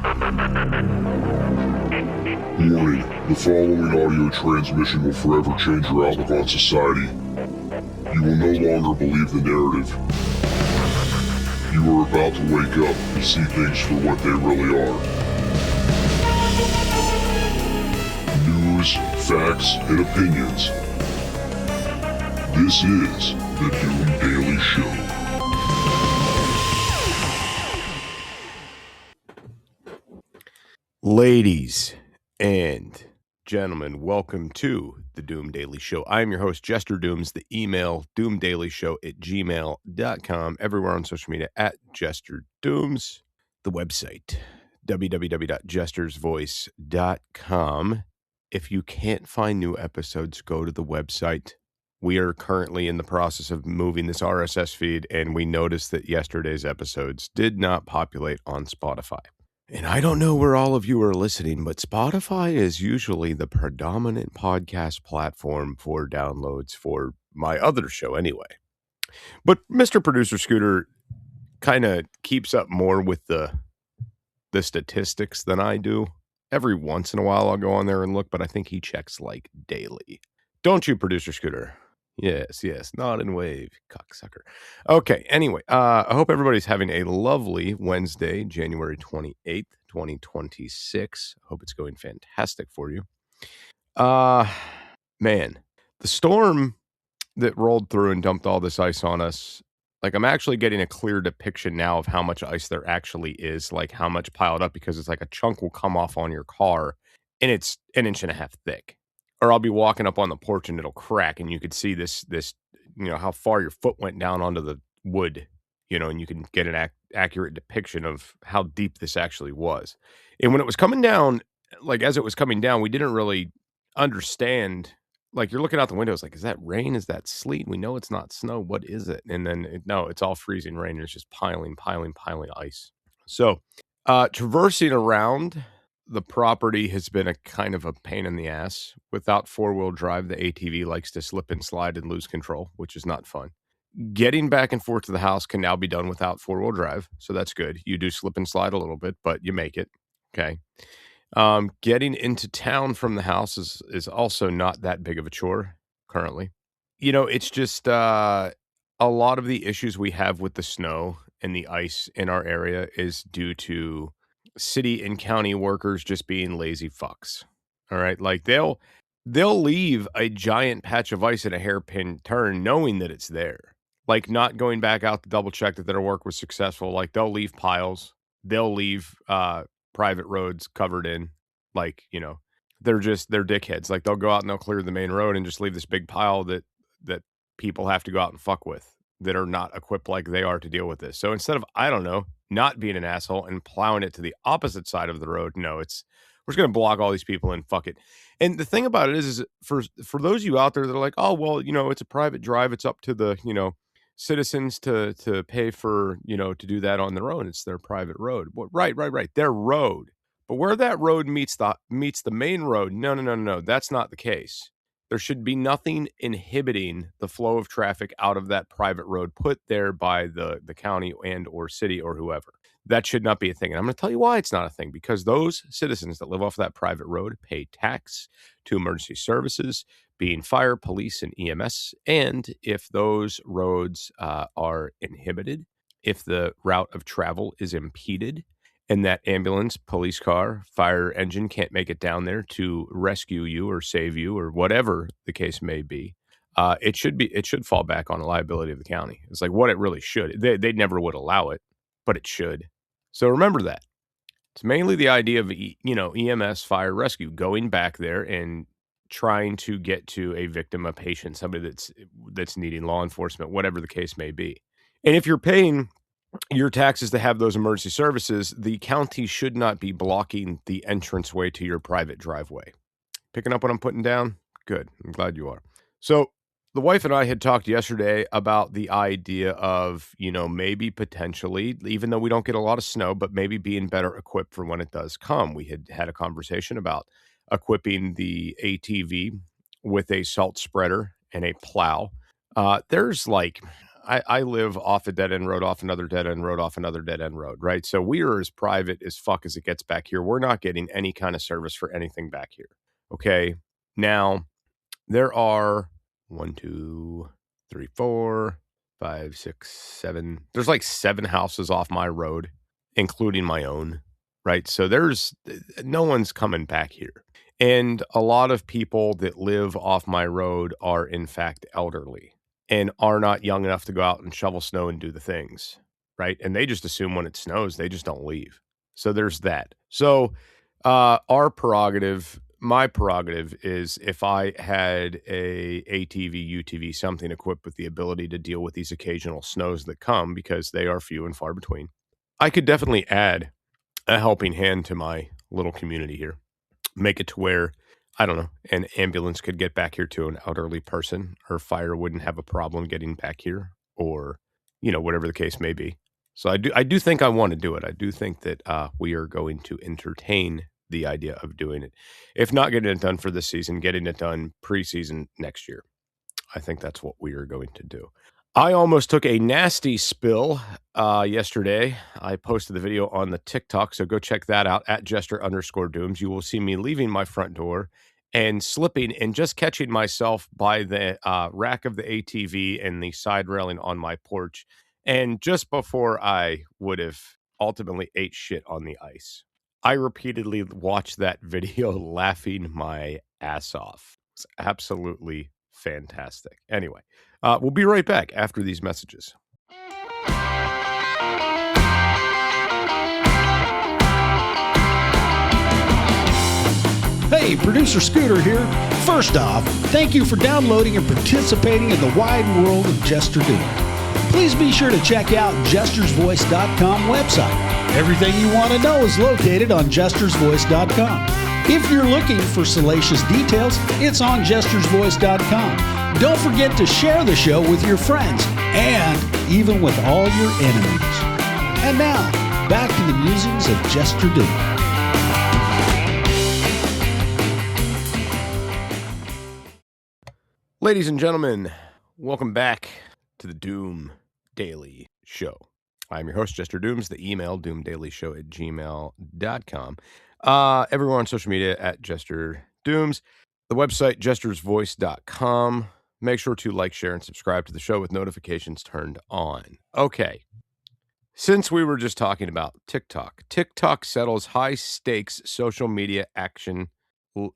Warning, the following audio transmission will forever change your outlook on society. You will no longer believe the narrative. You are about to wake up and see things for what they really are. News, facts, and opinions. This is the Doom Daily Show. Ladies and gentlemen, welcome to the Doom Daily Show. I am your host, Jester Dooms. The email, doomdailyshow@gmail.com. Everywhere on social media, @Jester Dooms. The website, www.jestersvoice.com. If you can't find new episodes, go to the website. We are currently in the process of moving this RSS feed, and we noticed that yesterday's episodes did not populate on Spotify. And I don't know where all of you are listening, but Spotify is usually the predominant podcast platform for downloads for my other show anyway. But Mr. Producer Scooter kind of keeps up more with the statistics than I do. Every once in a while I'll go on there and look, but I think he checks like daily. Don't you, Producer Scooter? Yes, nod and wave, cocksucker. Okay, anyway, I hope everybody's having a lovely Wednesday, January 28th, 2026. I hope it's going fantastic for you. Man, the storm that rolled through and dumped all this ice on us, like I'm actually getting a clear depiction now of how much ice there actually is, like how much piled up, because it's like a chunk will come off on your car and it's 1.5 inches thick. Or I'll be walking up on the porch and it'll crack and you could see this, how far your foot went down onto the wood, and you can get an accurate depiction of how deep this actually was. And when it was coming down, like as it was coming down, we didn't really understand. Like you're looking out the window, it's like, is that rain? Is that sleet? We know it's not snow. What is it? And then no, it's all freezing rain. It's just piling ice. So traversing around the property has been a kind of a pain in the ass. Without four-wheel drive, the ATV likes to slip and slide and lose control, which is not fun. Getting back and forth to the house can now be done without four-wheel drive, so that's good. You do slip and slide a little bit, but you make it. Okay. Getting into town from the house is also not that big of a chore currently. It's just a lot of the issues we have with the snow and the ice in our area is due to city and county workers just being lazy fucks. All right. Like they'll leave a giant patch of ice in a hairpin turn knowing that it's there. Like not going back out to double check that their work was successful. Like they'll leave piles. They'll leave private roads covered in. Like, they're dickheads. Like they'll go out and they'll clear the main road and just leave this big pile that people have to go out and fuck with that are not equipped like they are to deal with this. So instead of, I don't know, not being an asshole and plowing it to the opposite side of the road, no, we're just going to block all these people and fuck it. And the thing about it is for those of you out there that are like, oh, well, it's a private drive. It's up to the, citizens to pay for, to do that on their own. It's their private road. Well, right. Their road. But where that road meets the main road, no. That's not the case. There should be nothing inhibiting the flow of traffic out of that private road put there by the county and or city or whoever. That should not be a thing. And I'm going to tell you why it's not a thing. Because those citizens that live off that private road pay tax to emergency services, being fire, police, and EMS. And if those roads are inhibited, if the route of travel is impeded, and that ambulance, police car, fire engine can't make it down there to rescue you or save you or whatever the case may be, it should fall back on the liability of the county. It's like what it really should. They never would allow it, but it should. So remember that. It's mainly the idea of EMS, fire, rescue, going back there and trying to get to a victim, a patient, somebody that's needing law enforcement, whatever the case may be. And if you're paying your taxes to have those emergency services, the county should not be blocking the entranceway to your private driveway. Picking up what I'm putting down? Good. I'm glad you are. So the wife and I had talked yesterday about the idea of, maybe potentially, even though we don't get a lot of snow, but maybe being better equipped for when it does come. We had a conversation about equipping the ATV with a salt spreader and a plow. There's like, I live off a dead end road, off another dead end road, off another dead end road, right? So we are as private as fuck as it gets back here. We're not getting any kind of service for anything back here. Okay. Now, there are 1, 2, 3, 4, 5, 6, 7. There's like 7 houses off my road, including my own, right? So there's no one's coming back here. And a lot of people that live off my road are, in fact, elderly and are not young enough to go out and shovel snow and do the things, right? And they just assume when it snows, they just don't leave. So there's that. So our prerogative, my prerogative is if I had a ATV, UTV, something equipped with the ability to deal with these occasional snows that come, because they are few and far between, I could definitely add a helping hand to my little community here. Make it to where, I don't know, an ambulance could get back here to an elderly person, or fire wouldn't have a problem getting back here, or, you know, whatever the case may be. So I do think I want to do it. I do think that we are going to entertain the idea of doing it. If not getting it done for this season, getting it done preseason next year. I think that's what we are going to do. I almost took a nasty spill yesterday. I posted the video on the TikTok, so go check that out at Jester_Dooms. You will see me leaving my front door and slipping and just catching myself by the rack of the ATV and the side railing on my porch. And just before I would have ultimately ate shit on the ice, I repeatedly watched that video laughing my ass off. It's absolutely fantastic. Anyway, we'll be right back after these messages. Hey, Producer Scooter here. First off, thank you for downloading and participating in the wide world of Jester Doom. Please be sure to check out JestersVoice.com website. Everything you want to know is located on JestersVoice.com. If you're looking for salacious details, it's on JestersVoice.com. Don't forget to share the show with your friends and even with all your enemies. And now, back to the musings of Jester Doom. Ladies and gentlemen, welcome back to the Doom Daily Show. I'm your host, Jester Dooms. The email, doomdailyshow@gmail.com. Everyone on social media at Jester Dooms. The website, jestersvoice.com. Make sure to like, share, and subscribe to the show with notifications turned on. Okay. Since we were just talking about TikTok, TikTok settles high-stakes social media action. Let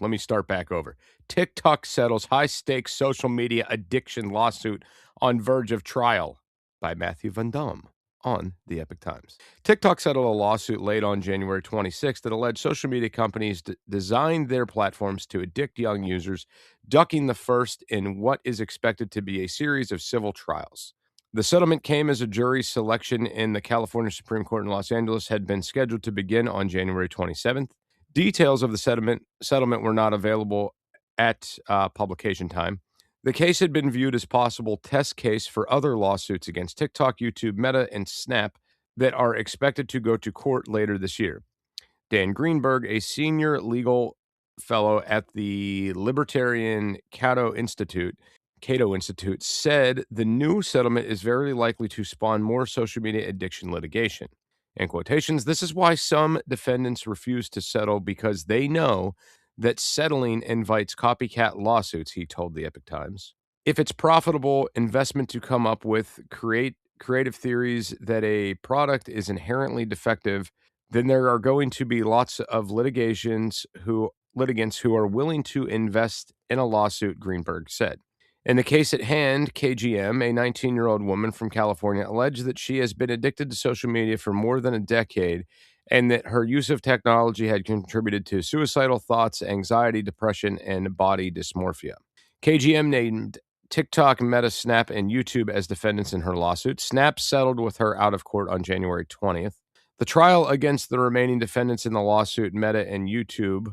me start back over. TikTok settles high-stakes social media addiction lawsuit on verge of trial by Matthew Van Dam on the Epic Times. TikTok settled a lawsuit late on January 26th that alleged social media companies designed their platforms to addict young users, ducking the first in what is expected to be a series of civil trials. The settlement came as a jury selection in the California Supreme Court in Los Angeles had been scheduled to begin on January 27th. Details of the settlement were not available at publication time. The case had been viewed as possible test case for other lawsuits against TikTok, YouTube, Meta, and Snap that are expected to go to court later this year. Dan Greenberg, a senior legal fellow at the Libertarian Cato Institute, said the new settlement is very likely to spawn more social media addiction litigation. In quotations, this is why some defendants refuse to settle, because they know that settling invites copycat lawsuits, he told the Epic Times. If it's profitable investment to come up with creative theories that a product is inherently defective, then there are going to be lots of litigants who are willing to invest in a lawsuit, Greenberg said. In the case at hand, KGM, a 19-year-old woman from California, alleged that she has been addicted to social media for more than a decade and that her use of technology had contributed to suicidal thoughts, anxiety, depression, and body dysmorphia. KGM named TikTok, Meta, Snap, and YouTube as defendants in her lawsuit. Snap settled with her out of court on January 20th. The trial against the remaining defendants in the lawsuit, Meta and YouTube,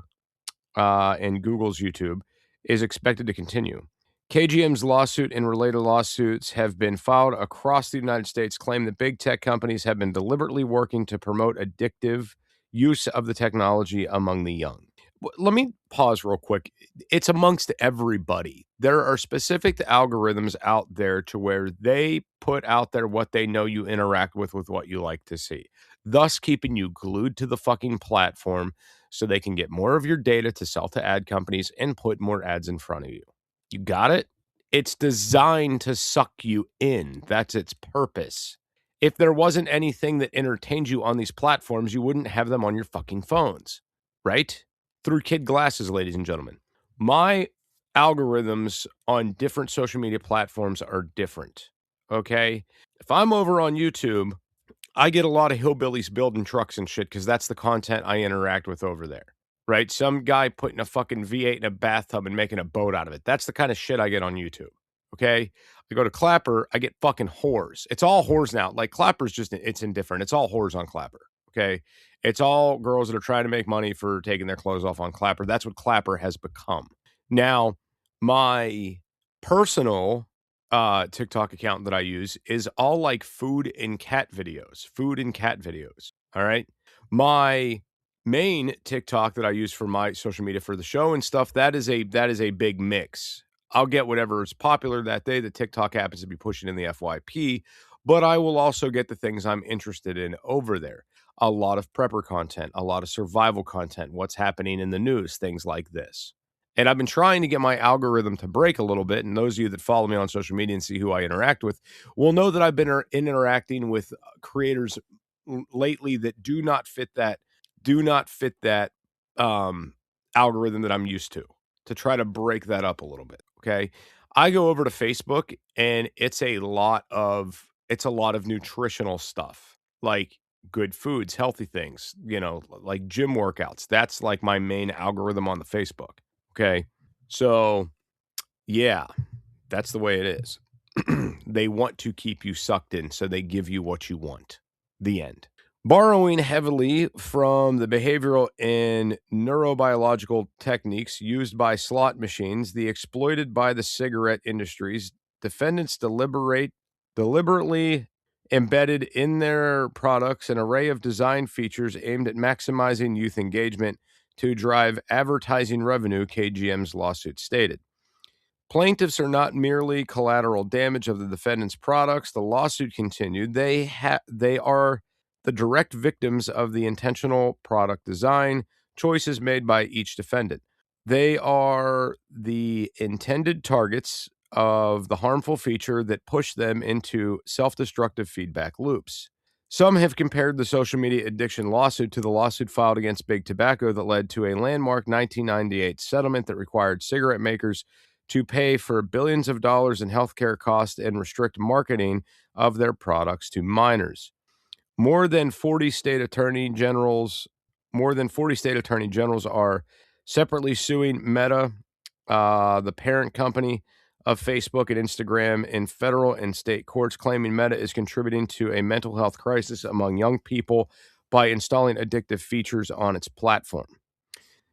and Google's YouTube, is expected to continue. KGM's lawsuit and related lawsuits have been filed across the United States, claim that big tech companies have been deliberately working to promote addictive use of the technology among the young. Let me pause real quick. It's amongst everybody. There are specific algorithms out there to where they put out there what they know you interact with what you like to see, thus keeping you glued to the fucking platform so they can get more of your data to sell to ad companies and put more ads in front of you. You got it? It's designed to suck you in. That's its purpose. If there wasn't anything that entertained you on these platforms, you wouldn't have them on your fucking phones, right? Through kid glasses, ladies and gentlemen. My algorithms on different social media platforms are different. Okay. If I'm over on YouTube, I get a lot of hillbillies building trucks and shit because that's the content I interact with over there. Right. Some guy putting a fucking V8 in a bathtub and making a boat out of it. That's the kind of shit I get on YouTube. Okay. I go to Clapper, I get fucking whores. It's all whores now. Like Clapper's just, it's indifferent. It's all whores on Clapper. Okay. It's all girls that are trying to make money for taking their clothes off on Clapper. That's what Clapper has become. Now, my personal TikTok account that I use is all like food and cat videos. All right. My main TikTok that I use for my social media for the show and stuff, that is a big mix. I'll get whatever is popular that day. The TikTok happens to be pushing in the FYP, but I will also get the things I'm interested in over there. A lot of prepper content, a lot of survival content, what's happening in the news, things like this. And I've been trying to get my algorithm to break a little bit. And those of you that follow me on social media and see who I interact with will know that I've been interacting with creators lately that do not fit that algorithm that I'm used to try to break that up a little bit. Okay. I go over to Facebook and it's a lot of nutritional stuff, like good foods, healthy things, like gym workouts. That's like my main algorithm on the Facebook. Okay. So yeah, that's the way it is. They want to keep you sucked in, so they give you what you want. The end. Borrowing heavily from the behavioral and neurobiological techniques used by slot machines, exploited by the cigarette industries, defendants deliberately embedded in their products an array of design features aimed at maximizing youth engagement to drive advertising revenue, KGM's lawsuit stated. Plaintiffs are not merely collateral damage of the defendant's products. The lawsuit continued. They are the direct victims of the intentional product design choices made by each defendant. They are the intended targets of the harmful feature that push them into self-destructive feedback loops. Some have compared the social media addiction lawsuit to the lawsuit filed against Big Tobacco that led to a landmark 1998 settlement that required cigarette makers to pay for billions of dollars in healthcare costs and restrict marketing of their products to minors. More than 40 state attorney generals are separately suing Meta, the parent company of Facebook and Instagram, in federal and state courts, claiming Meta is contributing to a mental health crisis among young people by installing addictive features on its platform.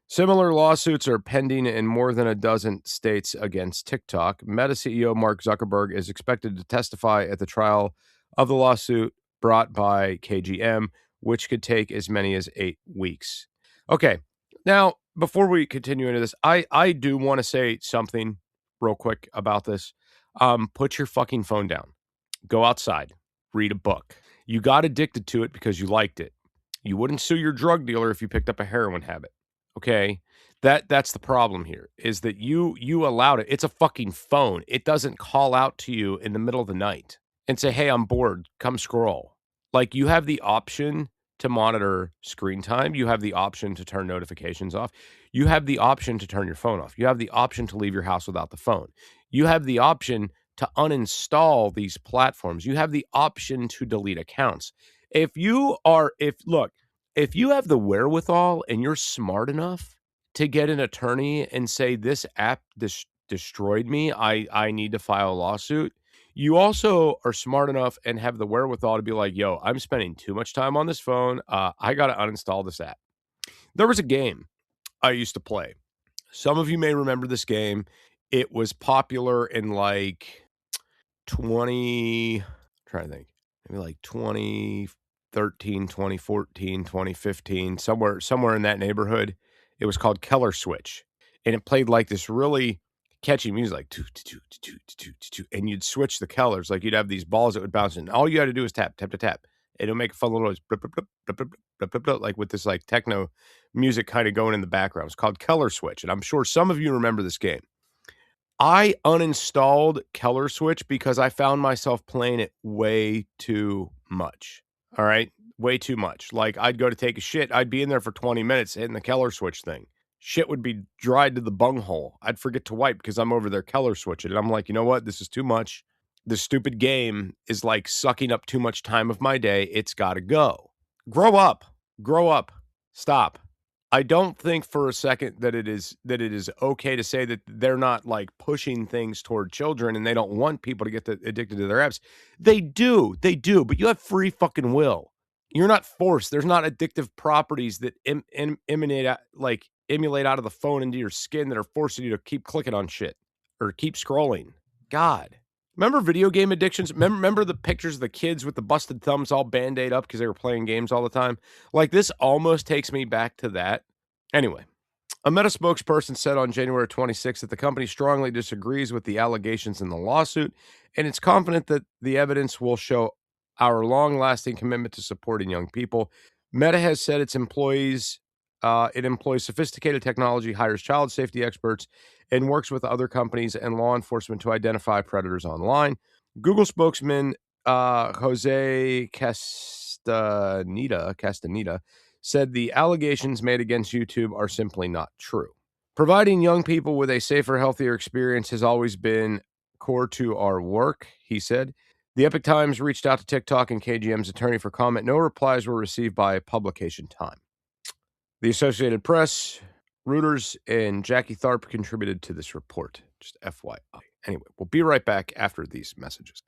Similar lawsuits are pending in more than a dozen states against TikTok. Meta CEO Mark Zuckerberg is expected to testify at the trial of the lawsuit brought by KGM, which could take as many as 8 weeks. Okay, now, before we continue into this, I do want to say something real quick about this. Put your fucking phone down. Go outside. Read a book. You got addicted to it because you liked it. You wouldn't sue your drug dealer if you picked up a heroin habit. Okay, that's the problem here, is that you allowed it. It's a fucking phone. It doesn't call out to you in the middle of the night and say, "Hey, I'm bored. Come scroll." Like, you have the option to monitor screen time. You have the option to turn notifications off. You have the option to turn your phone off. You have the option to leave your house without the phone. You have the option to uninstall these platforms. You have the option to delete accounts. If you have the wherewithal and you're smart enough to get an attorney and say, this app destroyed me, I need to file a lawsuit, you also are smart enough and have the wherewithal to be like, yo, I'm spending too much time on this phone. I got to uninstall this app. There was a game I used to play. Some of you may remember this game. It was popular in like 2013, 2014, 2015, somewhere in that neighborhood. It was called Keller Switch, and it played like this really catchy music, like and you'd switch the colors. Like you'd have these balls that would bounce, and all you had to do was tap, tap, tap, tap. And it'll make a fun little noise, blip, blip, blip, blip, blip, blip, blip, blip, like with this like techno music kind of going in the background. It's called Keller Switch, and I'm sure some of you remember this game. I uninstalled Keller Switch because I found myself playing it way too much. All right, way too much. Like I'd go to take a shit, I'd be in there for 20 minutes hitting the Keller Switch thing. Shit would be dried to the bunghole. I'd forget to wipe because I'm over there Keller switching. And I'm like, you know what? This is too much. This stupid game is like sucking up too much time of my day. It's got to go. Grow up. Grow up. Stop. I don't think for a second that it is okay to say that they're not like pushing things toward children and they don't want people to get addicted to their apps. They do, but you have free fucking will. You're not forced. There's not addictive properties that emulate out of the phone into your skin that are forcing you to keep clicking on shit or keep scrolling. God. Remember video game addictions? Remember the pictures of the kids with the busted thumbs all Band-Aid up because they were playing games all the time? Like, this almost takes me back to that. Anyway, a Meta spokesperson said on January 26th that the company strongly disagrees with the allegations in the lawsuit, and it's confident that the evidence will show our long-lasting commitment to supporting young people. Meta has said it employs sophisticated technology, hires child safety experts, and works with other companies and law enforcement to identify predators online. Google spokesman Jose Castaneda said the allegations made against YouTube are simply not true. Providing young people with a safer, healthier experience has always been core to our work, he said. The Epoch Times reached out to TikTok and KGM's attorney for comment. No replies were received by publication time. The Associated Press, Reuters, and Jackie Tharp contributed to this report. Just FYI. Anyway, we'll be right back after these messages.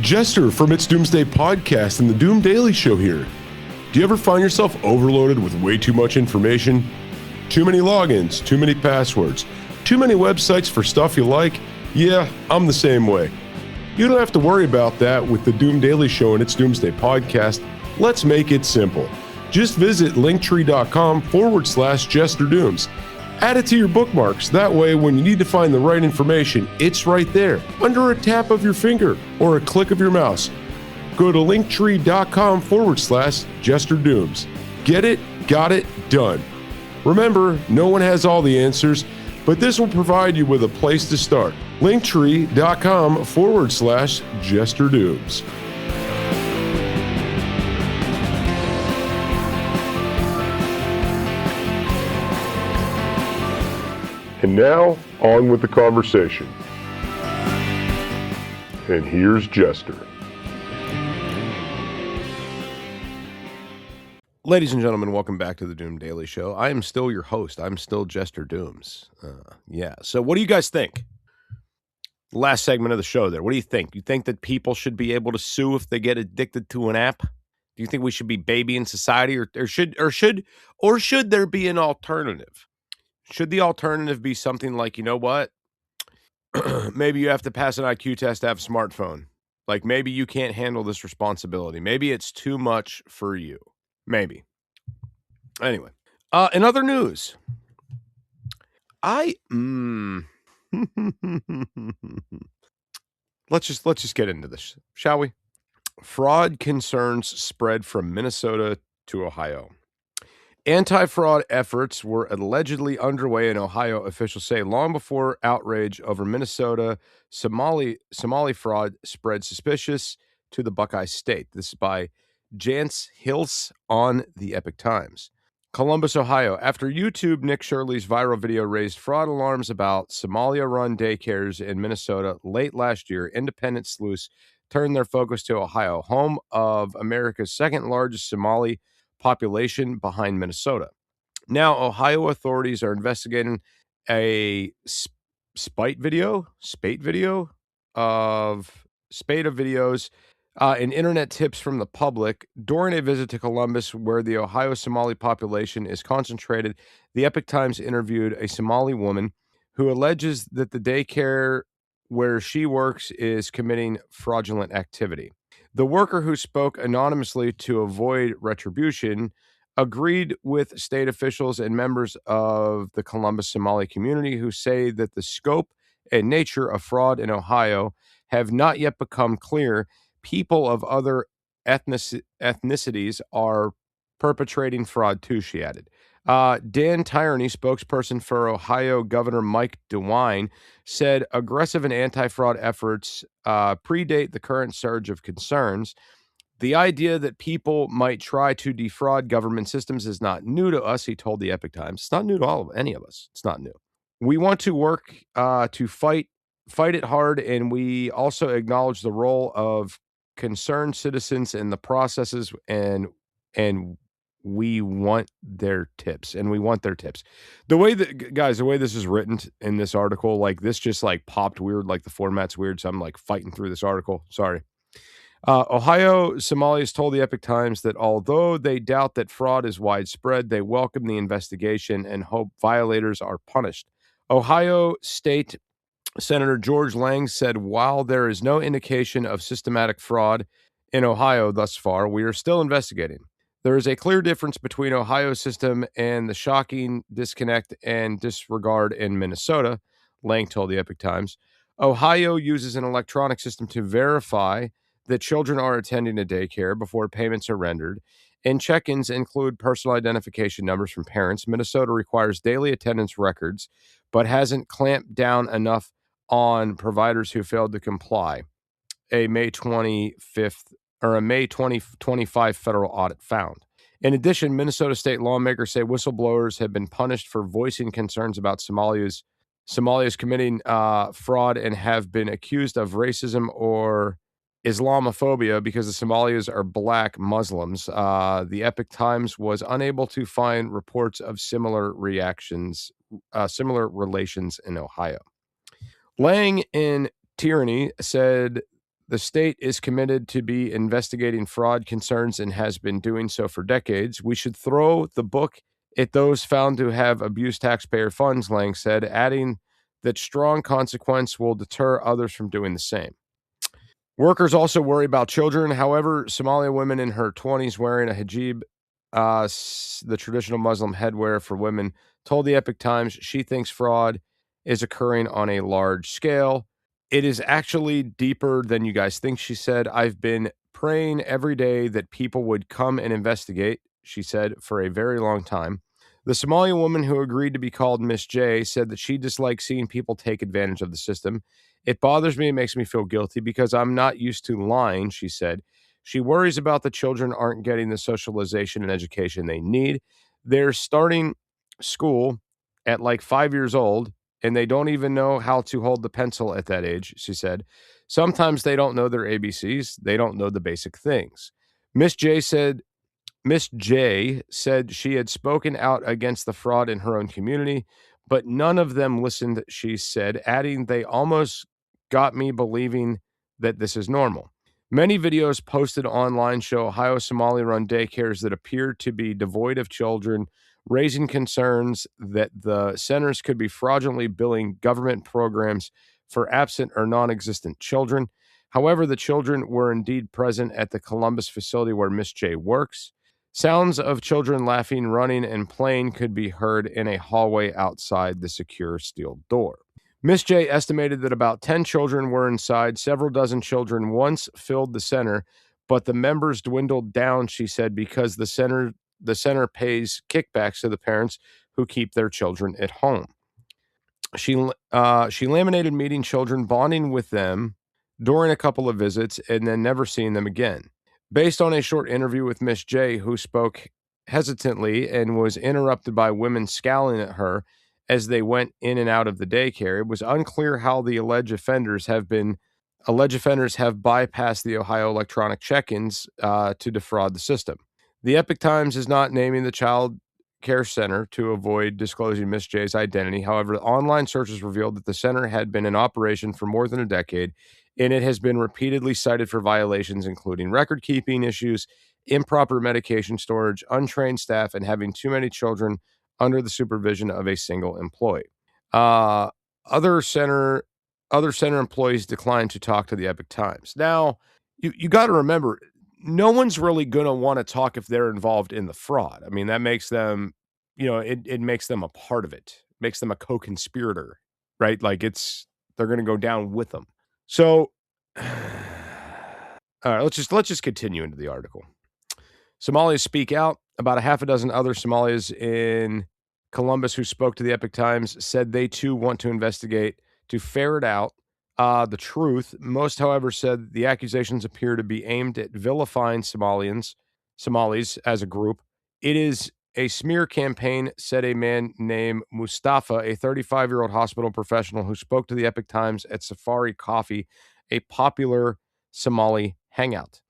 Jester from It's Doomsday Podcast and the Doom Daily Show here. Do you ever find yourself overloaded with way too much information? Too many logins, too many passwords, too many websites for stuff you like? Yeah, I'm the same way. You don't have to worry about that with the Doom Daily Show and It's Doomsday Podcast. Let's make it simple. Just visit linktree.com/JesterDooms. Add it to your bookmarks. That way, when you need to find the right information, it's right there, under a tap of your finger or a click of your mouse. Go to linktree.com/JesterDooms. Get it, got it, done. Remember, no one has all the answers, but this will provide you with a place to start. linktree.com/JesterDooms. And now, on with the conversation. And here's Jester. Ladies and gentlemen, welcome back to the Doom Daily Show. I am still your host. I'm still Jester Dooms. So what do you guys think? Last segment of the show there. What do you think? You think that people should be able to sue if they get addicted to an app? Do you think we should be babying society or should there be an alternative? Should the alternative be something like, you know what? Maybe you have to pass an IQ test to have a smartphone. Like maybe you can't handle this responsibility. Maybe it's too much for you. Maybe. Anyway, in other news, let's just get into this, shall we? Fraud concerns spread from Minnesota to Ohio. Anti-fraud efforts were allegedly underway in Ohio, officials say, long before outrage over Minnesota Somali fraud spread suspicious to the Buckeye State. This is by Jance Hills on the Epoch Times. Columbus, Ohio. After YouTube Nick Shirley's viral video raised fraud alarms about Somalia-run daycares in Minnesota late last year, independent sleuths turned their focus to Ohio, home of America's second largest Somali population behind Minnesota. Now, Ohio authorities are investigating a spate of videos And internet tips from the public. During a visit to Columbus, where the Ohio Somali population is concentrated, the Epoch Times interviewed a Somali woman who alleges that the daycare where she works is committing fraudulent activity. The worker, who spoke anonymously to avoid retribution, agreed with state officials and members of the Columbus Somali community who say that the scope and nature of fraud in Ohio have not yet become clear. People of other ethnicities are perpetrating fraud too, she added. Dan Tierney, spokesperson for Ohio Governor Mike DeWine, said aggressive and anti-fraud efforts predate the current surge of concerns. The idea that people might try to defraud government systems is not new to us, he told the Epoch Times. It's not new to any of us. It's not new. We want to work to fight it hard, and we also acknowledge the role of concerned citizens in the processes, and we want their tips. The way that, guys, the way this is written in this article, like this just like popped weird, like the format's weird, so I'm like fighting through this article. Sorry. Ohio Somalis told the Epoch Times that although they doubt that fraud is widespread, they welcome the investigation and hope violators are punished. Ohio State Senator George Lang said, while there is no indication of systematic fraud in Ohio thus far, we are still investigating. There is a clear difference between Ohio's system and the shocking disconnect and disregard in Minnesota, Lang told the Epoch Times. Ohio uses an electronic system to verify that children are attending a daycare before payments are rendered, and check-ins include personal identification numbers from parents. Minnesota requires daily attendance records, but hasn't clamped down enough on providers who failed to comply. A May 2025 federal audit found. In addition, Minnesota state lawmakers say whistleblowers have been punished for voicing concerns about Somalia's committing fraud and have been accused of racism or Islamophobia because the Somalis are black Muslims. The Epoch Times was unable to find reports of similar relations in Ohio. Lang in Tierney said the state is committed to be investigating fraud concerns and has been doing so for decades. We should throw the book at those found to have abused taxpayer funds, Lang said, adding that strong consequence will deter others from doing the same. Workers also worry about children. However, Somali woman in her 20s wearing a hijab, the traditional Muslim headwear for women, told the Epoch Times she thinks fraud is occurring on a large scale. It is actually deeper than you guys think, she said. I've been praying every day that people would come and investigate, she said, for a very long time. The Somali woman who agreed to be called Miss J said that she dislikes seeing people take advantage of the system. It bothers me and makes me feel guilty because I'm not used to lying, she said. She worries about the children aren't getting the socialization and education they need. They're starting school at like 5 years old, and they don't even know how to hold the pencil at that age, she said. Sometimes they don't know their ABCs. They don't know the basic things. Miss J said she had spoken out against the fraud in her own community, but none of them listened, she said, adding, they almost got me believing that this is normal. Many videos posted online show Ohio Somali-run daycares that appear to be devoid of children, raising concerns that the centers could be fraudulently billing government programs for absent or non-existent children. However, the children were indeed present at the Columbus facility where Miss J works. Sounds of children laughing, running, and playing could be heard in a hallway outside the secure steel door. Miss J estimated that about 10 children were inside. Several dozen children once filled the center, but the members dwindled down, she said, because the center pays kickbacks to the parents who keep their children at home. She laminated meeting children, bonding with them during a couple of visits, and then never seeing them again. Based on a short interview with Miss J, who spoke hesitantly and was interrupted by women scowling at her as they went in and out of the daycare, it was unclear how the alleged offenders have bypassed the Ohio electronic check-ins to defraud the system. The Epoch Times is not naming the child care center to avoid disclosing Miss J's identity. However, online searches revealed that the center had been in operation for more than a decade and it has been repeatedly cited for violations, including record-keeping issues, improper medication storage, untrained staff, and having too many children under the supervision of a single employee. Other center employees declined to talk to the Epic Times. Now, you got to remember, no one's really going to want to talk if they're involved in the fraud. I mean, that makes them, it makes them a part of it, makes them a co-conspirator, right? Like they're going to go down with them. So, all right, let's just continue into the article. Somalis speak out. About a half a dozen other Somalis in Columbus who spoke to the Epic Times said they too want to investigate to ferret out the truth. Most, however, said the accusations appear to be aimed at vilifying Somalis as a group. It is a smear campaign, said a man named Mustafa, a 35-year-old hospital professional who spoke to the Epic Times at Safari Coffee, a popular Somali hangout.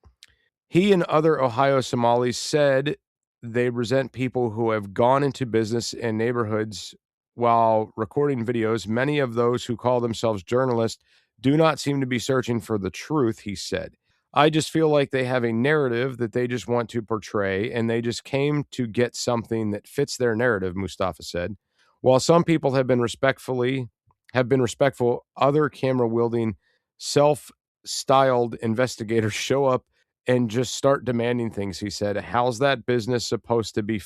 He and other Ohio Somalis said they resent people who have gone into business and neighborhoods while recording videos. Many of those who call themselves journalists do not seem to be searching for the truth, he said. I just feel like they have a narrative that they just want to portray, and they just came to get something that fits their narrative, Mustafa said. While some people have been respectful, other camera-wielding, self-styled investigators show up and just start demanding things, he said. How's that business supposed to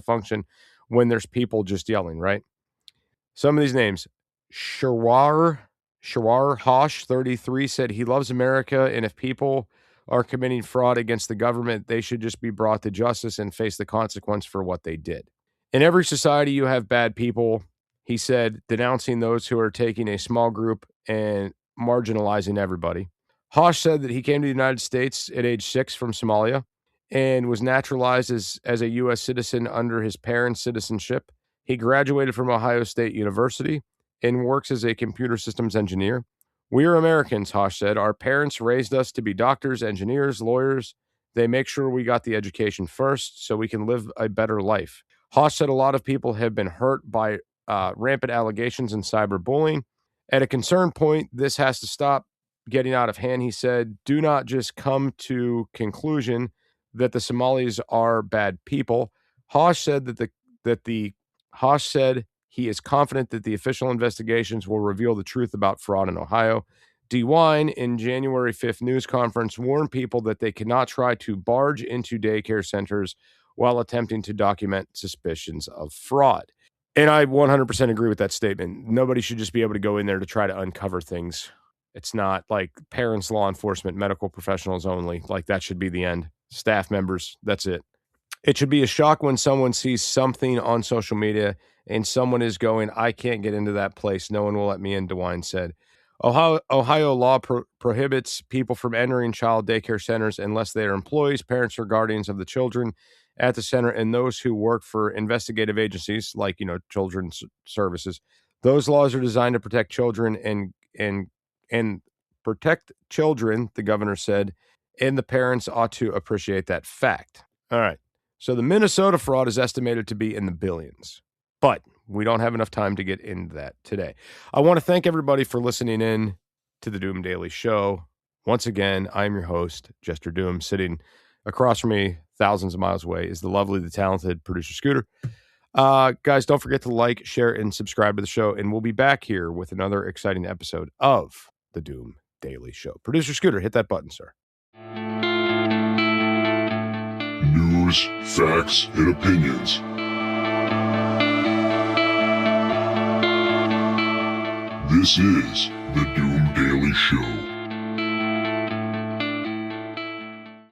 function when there's people just yelling, right? Some of these names. Shawar Hosh, 33, said he loves America, and if people are committing fraud against the government, they should just be brought to justice and face the consequence for what they did. In every society, you have bad people, he said, denouncing those who are taking a small group and marginalizing everybody. Hosh said that he came to the United States at age 6 from Somalia and was naturalized as a U.S. citizen under his parents' citizenship. He graduated from Ohio State University and works as a computer systems engineer. We are Americans, Hosh said. Our parents raised us to be doctors, engineers, lawyers. They make sure we got the education first so we can live a better life. Hosh said a lot of people have been hurt by rampant allegations and cyberbullying. At a concern point, this has to stop getting out of hand, he said. Do not just come to conclusion that the Somalis are bad people. Hosh said Hosh said he is confident that the official investigations will reveal the truth about fraud in Ohio. DeWine, in January 5th news conference, warned people that they cannot try to barge into daycare centers while attempting to document suspicions of fraud. And I 100% agree with that statement. Nobody should just be able to go in there to try to uncover things. It's not like parents, law enforcement, medical professionals only. Like that should be the end. Staff members, that's it. It should be a shock when someone sees something on social media and someone is going, I can't get into that place. No one will let me in, DeWine said. Ohio law prohibits people from entering child daycare centers unless they are employees, parents, or guardians of the children at the center, and those who work for investigative agencies like, children's services. Those laws are designed to protect children and protect children, the governor said, and the parents ought to appreciate that fact. All right. So the Minnesota fraud is estimated to be in the billions, but we don't have enough time to get into that today. I want to thank everybody for listening in to the Doom Daily Show. Once again, I'm your host, Jester Doom. Sitting across from me, thousands of miles away, is the lovely, the talented producer Scooter. Guys, don't forget to like, share, and subscribe to the show, and we'll be back here with another exciting episode of the Doom Daily Show. Producer Scooter, hit that button, sir. News, facts, and opinions. This is the Doom Daily Show.